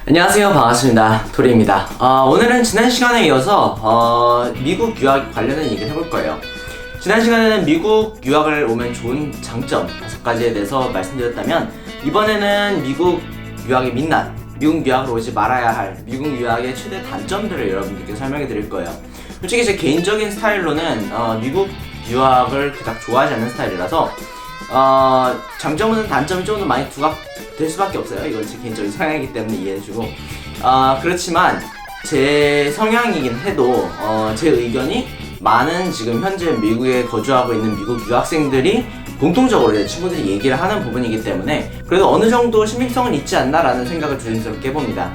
안녕하세요. 반갑습니다. 도리입니다. 오늘은 지난 시간에 이어서 미국 유학 관련된 얘기를 해볼 거예요. 지난 시간에는 미국 유학을 오면 좋은 장점 5가지에 대해서 말씀드렸다면, 이번에는 미국 유학의 민낯, 미국 유학을 오지 말아야 할 미국 유학의 최대 단점들을 여러분들께 설명해 드릴 거예요. 솔직히 제 개인적인 스타일로는 미국 유학을 그닥 좋아하지 않는 스타일이라서 장점은 단점이 조금 더 많이 부각될 수밖에 없어요. 이건 제 개인적인 성향이기 때문에 이해해주고, 그렇지만 제 성향이긴 해도 제 의견이 많은 지금 현재 미국에 거주하고 있는 미국 유학생들이 공통적으로 제 친구들이 얘기를 하는 부분이기 때문에 그래도 어느 정도 신빙성은 있지 않나라는 생각을 조심스럽게 해봅니다.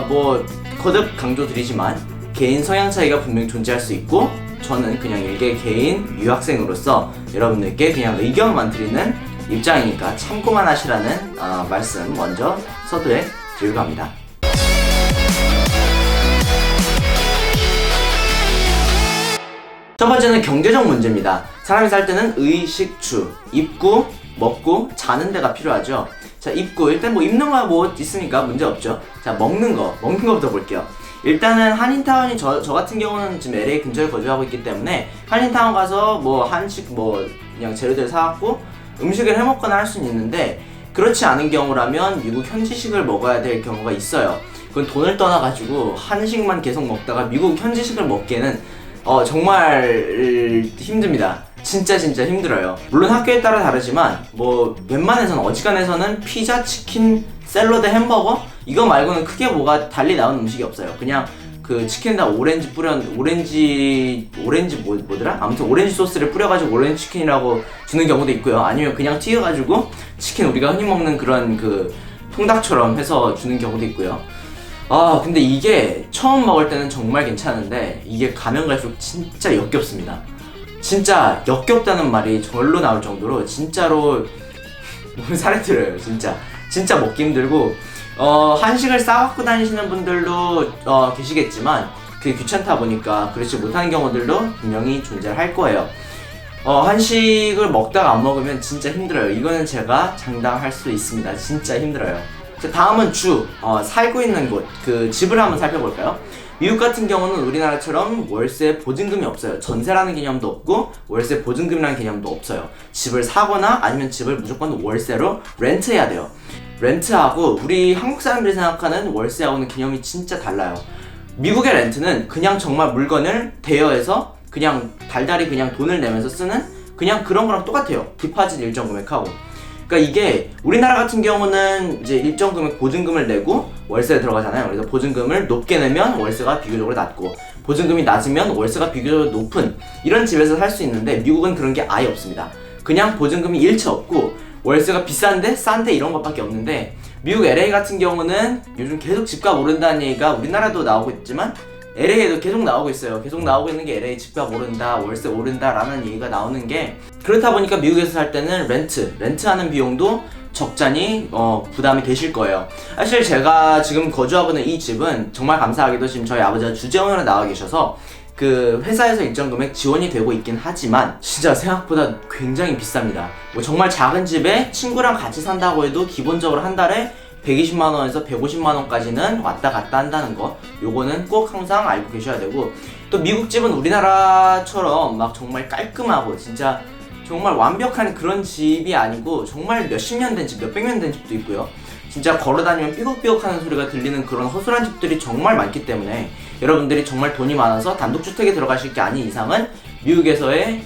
뭐 거듭 강조드리지만 개인 성향 차이가 분명히 존재할 수 있고, 저는 그냥 일개 개인 유학생으로서 여러분들께 그냥 의견만 드리는 입장이니까 참고만 하시라는 말씀 먼저 서두에 드리고 갑니다. 첫 번째는 경제적 문제입니다. 사람이 살 때는 의식주, 입고, 먹고, 자는 데가 필요하죠. 자, 입고, 일단 뭐 입는 거 뭐 있으니까 문제 없죠. 자, 먹는 거부터 볼게요. 일단은 한인타운이 저 같은 경우는 지금 LA 근처에 거주하고 있기 때문에 한인타운 가서 뭐 한식 뭐 그냥 재료들 사갖고 음식을 해먹거나 할 수는 있는데, 그렇지 않은 경우라면 미국 현지식을 먹어야 될 경우가 있어요. 그건 돈을 떠나가지고 한식만 계속 먹다가 미국 현지식을 먹기에는 정말 힘듭니다. 진짜 힘들어요. 물론 학교에 따라 다르지만 뭐 웬만해서는 어지간해서는 피자, 치킨, 샐러드, 햄버거 이거 말고는 크게 뭐가 달리 나오는 음식이 없어요. 그냥 그 치킨에다 오렌지 뭐더라? 아무튼 오렌지 소스를 뿌려가지고 오렌지 치킨이라고 주는 경우도 있고요. 아니면 그냥 튀겨가지고 치킨 우리가 흔히 먹는 그런 그 통닭처럼 해서 주는 경우도 있고요. 근데 이게 처음 먹을 때는 정말 괜찮은데 이게 가면 갈수록 진짜 역겹습니다. 진짜 역겹다는 말이 절로 나올 정도로 진짜로 몸이 살이 들어요. 진짜 먹기 힘들고, 한식을 싸갖고 다니시는 분들도 계시겠지만 그게 귀찮다 보니까 그렇지 못하는 경우들도 분명히 존재할 거예요. 한식을 먹다가 안 먹으면 진짜 힘들어요. 이거는 제가 장담할 수 있습니다. 진짜 힘들어요. 자, 다음은 살고 있는 곳, 그 집을 한번 살펴볼까요? 미국 같은 경우는 우리나라처럼 월세 보증금이 없어요. 전세라는 개념도 없고 월세 보증금이라는 개념도 없어요. 집을 사거나 아니면 집을 무조건 월세로 렌트해야 돼요. 렌트하고 우리 한국 사람들이 생각하는 월세하고는 개념이 진짜 달라요. 미국의 렌트는 그냥 정말 물건을 대여해서 그냥 달달이 그냥 돈을 내면서 쓰는 그냥 그런 거랑 똑같아요. 디파짓 일정 금액하고. 그러니까 이게 우리나라 같은 경우는 이제 일정 금액 보증금을 내고 월세에 들어가잖아요. 그래서 보증금을 높게 내면 월세가 비교적으로 낮고, 보증금이 낮으면 월세가 비교적으로 높은 이런 집에서 살 수 있는데, 미국은 그런 게 아예 없습니다. 그냥 보증금이 일체 없고 월세가 비싼데 싼데 이런 것밖에 없는데, 미국 LA 같은 경우는 요즘 계속 집값 오른다는 얘기가 우리나라도 나오고 있지만 LA에도 계속 나오고 있어요. 계속 나오고 있는 게 LA 집값 오른다, 월세 오른다 라는 얘기가 나오는 게, 그렇다 보니까 미국에서 살 때는 렌트하는 비용도 적잖이 부담이 되실 거예요. 사실 제가 지금 거주하고 있는 이 집은 정말 감사하게도 지금 저희 아버지가 주재원으로 나와 계셔서 그 회사에서 일정 금액 지원이 되고 있긴 하지만 진짜 생각보다 굉장히 비쌉니다. 뭐 정말 작은 집에 친구랑 같이 산다고 해도 기본적으로 한 달에 120만원에서 150만원까지는 왔다 갔다 한다는 거, 요거는 꼭 항상 알고 계셔야 되고, 또 미국 집은 우리나라처럼 막 정말 깔끔하고 진짜 정말 완벽한 그런 집이 아니고 정말 몇십 년 된 집, 몇백 년 된 집도 있고요. 진짜 걸어다니면 삐걱삐걱 하는 소리가 들리는 그런 허술한 집들이 정말 많기 때문에 여러분들이 정말 돈이 많아서 단독주택에 들어가실 게 아닌 이상은 미국에서의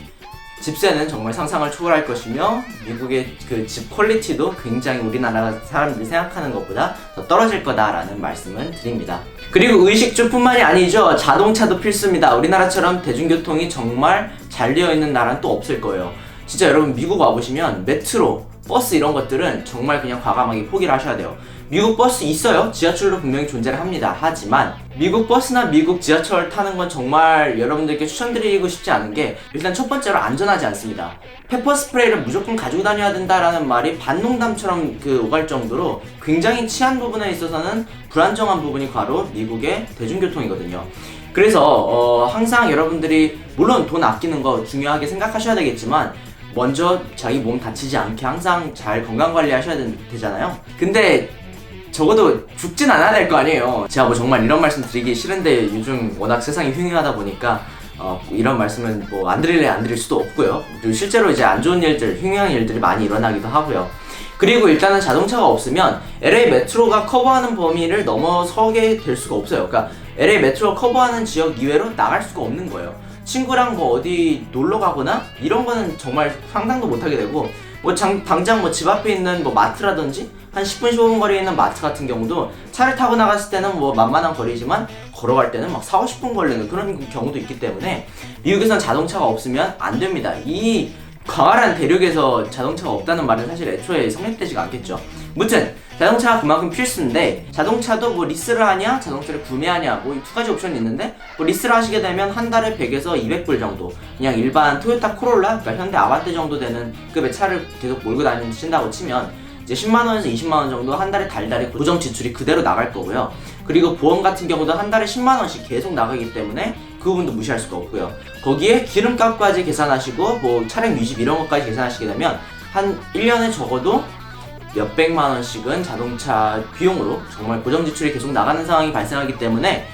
집세는 정말 상상을 초월할 것이며, 미국의 그 집 퀄리티도 굉장히 우리나라 사람들이 생각하는 것보다 더 떨어질 거다라는 말씀을 드립니다. 그리고 의식주뿐만이 아니죠. 자동차도 필수입니다. 우리나라처럼 대중교통이 정말 잘 되어 있는 나라는 또 없을 거예요. 진짜 여러분 미국 와보시면 메트로, 버스 이런 것들은 정말 그냥 과감하게 포기를 하셔야 돼요. 미국 버스 있어요. 지하철도 분명히 존재를 합니다. 하지만 미국 버스나 미국 지하철 타는 건 정말 여러분들께 추천드리고 싶지 않은 게, 일단 첫 번째로 안전하지 않습니다. 페퍼 스프레이를 무조건 가지고 다녀야 된다라는 말이 반농담처럼 오갈 정도로 굉장히 치안 부분에 있어서는 불안정한 부분이 바로 미국의 대중교통이거든요. 그래서 항상 여러분들이 물론 돈 아끼는 거 중요하게 생각하셔야 되겠지만, 먼저 자기 몸 다치지 않게 항상 잘 건강관리 하셔야 되잖아요. 근데 적어도 죽진 않아야 될 거 아니에요. 제가 뭐 정말 이런 말씀 드리기 싫은데 요즘 워낙 세상이 흉흉하다 보니까 이런 말씀은 뭐 안 드릴 수도 없고요. 그리고 실제로 이제 안 좋은 일들, 흉흉한 일들이 많이 일어나기도 하고요. 그리고 일단은 자동차가 없으면 LA 메트로가 커버하는 범위를 넘어서게 될 수가 없어요. 그러니까 LA 메트로가 커버하는 지역 이외로 나갈 수가 없는 거예요. 친구랑 뭐 어디 놀러 가거나 이런 거는 정말 상상도 못 하게 되고, 뭐 당장 뭐 집 앞에 있는 뭐 마트라든지 한 10분 15분 거리에 있는 마트 같은 경우도 차를 타고 나갔을 때는 뭐 만만한 거리지만 걸어갈 때는 막 4, 50분 걸리는 그런 경우도 있기 때문에 미국에선 자동차가 없으면 안 됩니다. 이 광활한 대륙에서 자동차가 없다는 말은 사실 애초에 성립되지가 않겠죠. 무튼 자동차가 그만큼 필수인데, 자동차도 뭐 리스를 하냐 자동차를 구매하냐 뭐 두 가지 옵션이 있는데, 뭐 리스를 하시게 되면 한 달에 100에서 200불 정도, 그냥 일반 토요타 코롤라, 그러니까 현대 아반떼 정도 되는 급의 차를 계속 몰고 다니신다고 치면 이제 10만원에서 20만원 정도 한 달에 달달이 고정 지출이 그대로 나갈 거고요. 그리고 보험 같은 경우도 한 달에 10만원씩 계속 나가기 때문에 그 부분도 무시할 수가 없고요. 거기에 기름값까지 계산하시고 뭐 차량 유지 이런 것까지 계산하시게 되면 한 1년에 적어도 몇백만원씩은 자동차 비용으로 정말 고정 지출이 계속 나가는 상황이 발생하기 때문에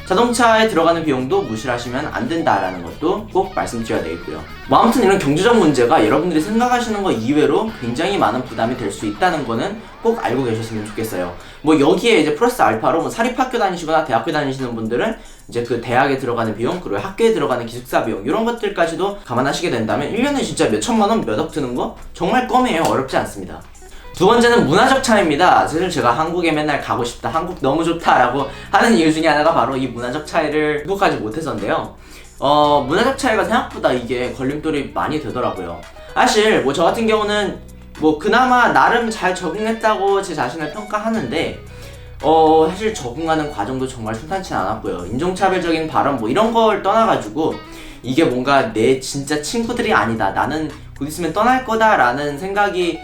자동차에 들어가는 비용도 무시를 하시면 안 된다라는 것도 꼭 말씀드려야 되겠고요. 뭐 아무튼 이런 경제적 문제가 여러분들이 생각하시는 것 이외로 굉장히 많은 부담이 될 수 있다는 거는 꼭 알고 계셨으면 좋겠어요. 뭐 여기에 이제 플러스 알파로 뭐 사립학교 다니시거나 대학교 다니시는 분들은 이제 그 대학에 들어가는 비용, 그리고 학교에 들어가는 기숙사 비용, 이런 것들까지도 감안하시게 된다면 1년에 진짜 몇 천만원, 몇 억 드는 거 정말 껌이에요. 어렵지 않습니다. 두 번째는 문화적 차이입니다. 사실 제가 한국에 맨날 가고 싶다, 한국 너무 좋다 라고 하는 이유 중에 하나가 바로 이 문화적 차이를 극복하지 못해서인데요. 문화적 차이가 생각보다 이게 걸림돌이 많이 되더라고요. 사실 뭐 저 같은 경우는 뭐 그나마 나름 잘 적응했다고 제 자신을 평가하는데, 사실 적응하는 과정도 정말 순탄치 않았고요. 인종차별적인 발언 뭐 이런 걸 떠나가지고 이게 뭔가 내 진짜 친구들이 아니다, 나는 곧 있으면 떠날 거다 라는 생각이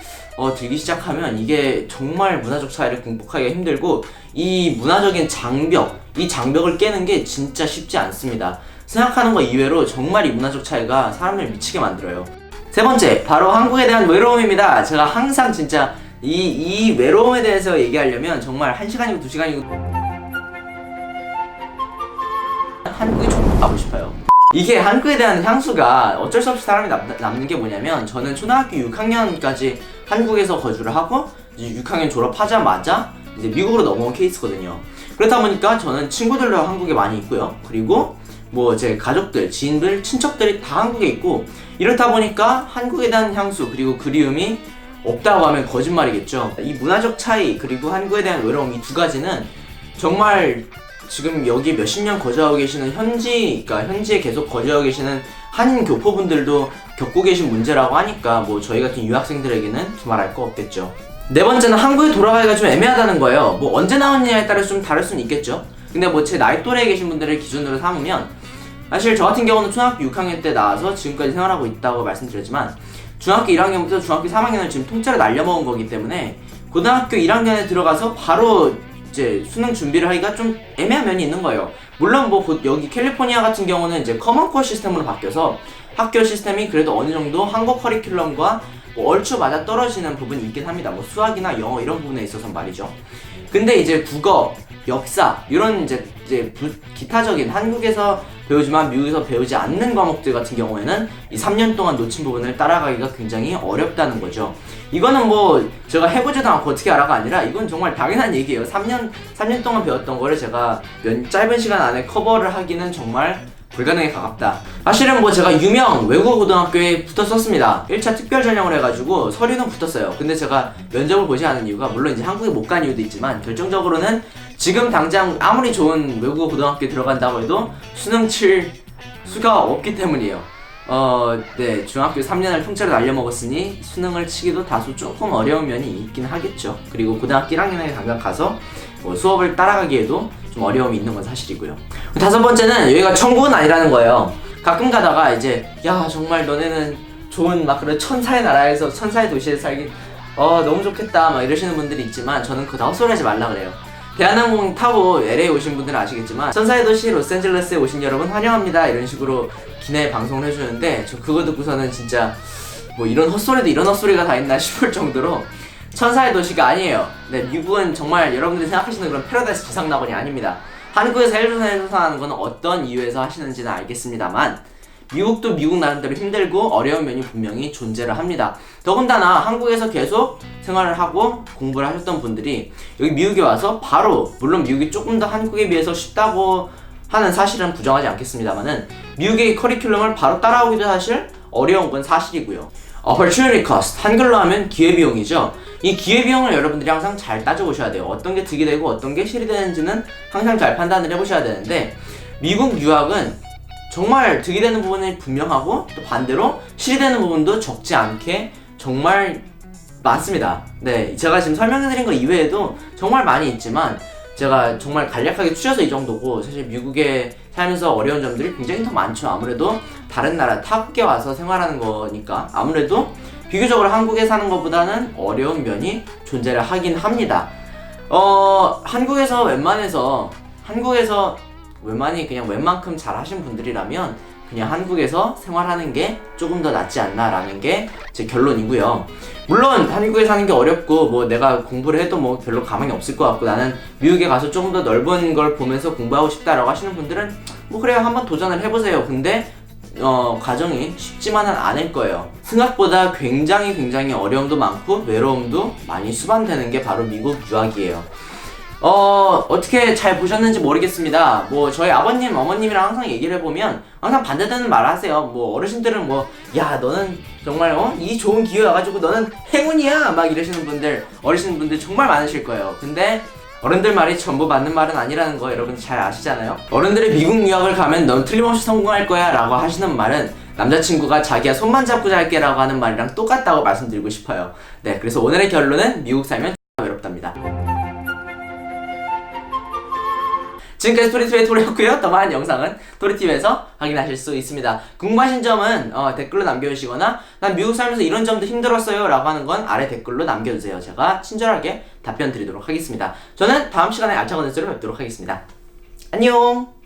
들기 시작하면 이게 정말 문화적 차이를 극복하기가 힘들고, 이 문화적인 장벽, 이 장벽을 깨는 게 진짜 쉽지 않습니다. 생각하는 거 이외로 정말 이 문화적 차이가 사람을 미치게 만들어요. 세 번째, 바로 한국에 대한 외로움입니다. 제가 항상 진짜 이 외로움에 대해서 얘기하려면 정말 1시간이고 2시간이고 한국에 좀 가고 싶어요. 이게 한국에 대한 향수가 어쩔 수 없이 사람이 남는 게 뭐냐면, 저는 초등학교 6학년까지 한국에서 거주를 하고 이제 6학년 졸업하자마자 이제 미국으로 넘어온 케이스거든요. 그렇다 보니까 저는 친구들도 한국에 많이 있고요. 그리고 뭐 제 가족들, 지인들, 친척들이 다 한국에 있고, 이렇다 보니까 한국에 대한 향수 그리고 그리움이 없다고 하면 거짓말이겠죠. 이 문화적 차이 그리고 한국에 대한 외로움, 이 두 가지는 정말 지금 여기 몇십 년 거주하고 계시는 현지에 계속 거주하고 계시는 한인 교포분들도 겪고 계신 문제라고 하니까 뭐 저희 같은 유학생들에게는 두말할 거 없겠죠. 네 번째는 한국에 돌아가기가 좀 애매하다는 거예요. 뭐 언제 나왔느냐에 따라서 좀 다를 수는 있겠죠. 근데 뭐 제 나이 또래에 계신 분들을 기준으로 삼으면, 사실 저 같은 경우는 초등학교 6학년 때 나와서 지금까지 생활하고 있다고 말씀드렸지만, 중학교 1학년부터 중학교 3학년을 지금 통째로 날려먹은 거기 때문에 고등학교 1학년에 들어가서 바로 이제 수능 준비를 하기가 좀 애매한 면이 있는 거예요. 물론 뭐 여기 캘리포니아 같은 경우는 이제 커먼코어 시스템으로 바뀌어서 학교 시스템이 그래도 어느 정도 한국 커리큘럼과 뭐 얼추 맞아 떨어지는 부분이 있긴 합니다. 뭐 수학이나 영어 이런 부분에 있어서 말이죠. 근데 이제 국어, 역사 이런 이제 기타적인 한국에서 배우지만 미국에서 배우지 않는 과목들 같은 경우에는 이 3년 동안 놓친 부분을 따라가기가 굉장히 어렵다는 거죠. 이거는 뭐 제가 해보지도 않고 어떻게 알아가 아니라 이건 정말 당연한 얘기예요. 3년 동안 배웠던 거를 제가 짧은 시간 안에 커버를 하기는 정말 불가능에 가깝다. 사실은 뭐 제가 유명 외국어 고등학교에 붙었었습니다. 1차 특별 전형을 해가지고 서류는 붙었어요. 근데 제가 면접을 보지 않은 이유가, 물론 이제 한국에 못 간 이유도 있지만 결정적으로는 지금 당장 아무리 좋은 외국어 고등학교에 들어간다고 해도 수능 칠 수가 없기 때문이에요. 네, 중학교 3년을 통째로 날려먹었으니 수능을 치기도 다소 조금 어려운 면이 있긴 하겠죠. 그리고 고등학교 1학년에 당장 가서 뭐 수업을 따라가기에도 좀 어려움이 있는 건 사실이고요. 다섯 번째는 여기가 천국은 아니라는 거예요. 가끔 가다가 이제 야 정말 너네는 좋은 막 그런 천사의 나라에서 천사의 도시에서 살긴 너무 좋겠다 막 이러시는 분들이 있지만, 저는 그거 다 헛소리 하지 말라 그래요. 대한항공 타고 LA 오신 분들은 아시겠지만 천사의 도시 로스앤젤레스에 오신 여러분 환영합니다 이런 식으로 기내 방송을 해주는데, 저 그거 듣고서는 진짜 뭐 이런 헛소리도 이런 헛소리가 다 있나 싶을 정도로 천사의 도시가 아니에요. 네, 미국은 정말 여러분들이 생각하시는 그런 패러다이스 지상낙원이 아닙니다. 한국에서 헬조선에서 하는 건 어떤 이유에서 하시는지는 알겠습니다만 미국도 미국 나름대로 힘들고 어려운 면이 분명히 존재를 합니다. 더군다나 한국에서 계속 생활을 하고 공부를 하셨던 분들이 여기 미국에 와서 바로, 물론 미국이 조금 더 한국에 비해서 쉽다고 하는 사실은 부정하지 않겠습니다만은 미국의 커리큘럼을 바로 따라오기도 사실 어려운 건 사실이고요. Opportunity cost, 한글로 하면 기회비용이죠. 이 기회비용을 여러분들이 항상 잘 따져보셔야 돼요. 어떤 게 득이 되고 어떤 게 실이 되는지는 항상 잘 판단을 해보셔야 되는데 미국 유학은 정말 득이 되는 부분이 분명하고 또 반대로 실이 되는 부분도 적지 않게 정말 많습니다. 네, 제가 지금 설명해드린 거 이외에도 정말 많이 있지만 제가 정말 간략하게 추려서 이 정도고, 사실 미국에 살면서 어려운 점들이 굉장히 더 많죠. 아무래도 다른 나라 타국에 와서 생활하는 거니까 아무래도 비교적으로 한국에 사는 것보다는 어려운 면이 존재를 하긴 합니다. 한국에서 그냥 웬만큼 잘 하신 분들이라면 그냥 한국에서 생활하는 게 조금 더 낫지 않나 라는 게 제 결론이고요. 물론 한국에 사는 게 어렵고 뭐 내가 공부를 해도 뭐 별로 가망이 없을 것 같고 나는 미국에 가서 조금 더 넓은 걸 보면서 공부하고 싶다라고 하시는 분들은 뭐 그래요, 한번 도전을 해보세요. 근데 과정이 쉽지만은 않을 거예요. 생각보다 굉장히 어려움도 많고 외로움도 많이 수반되는 게 바로 미국 유학이에요. 어떻게 잘 보셨는지 모르겠습니다. 뭐 저희 아버님, 어머님이랑 항상 얘기를 해보면 항상 반대되는 말을 하세요. 뭐 어르신들은 뭐 야 너는 정말 이 좋은 기회 와가지고 너는 행운이야 막 이러시는 분들, 어르신분들 정말 많으실 거예요. 근데 어른들 말이 전부 맞는 말은 아니라는 거 여러분 잘 아시잖아요. 어른들이 미국 유학을 가면 넌 틀림없이 성공할 거야 라고 하시는 말은 남자친구가 자기야 손만 잡고 잘게 라고 하는 말이랑 똑같다고 말씀드리고 싶어요. 네, 그래서 오늘의 결론은 미국 살면 외롭답니다. 지금까지 토리TV의 토리였고요. 더 많은 영상은 토리TV에서 확인하실 수 있습니다. 궁금하신 점은 댓글로 남겨주시거나 난 미국 살면서 이런 점도 힘들었어요 라고 하는 건 아래 댓글로 남겨주세요. 제가 친절하게 답변 드리도록 하겠습니다. 저는 다음 시간에 알찬 컨텐츠로 뵙도록 하겠습니다. 안녕.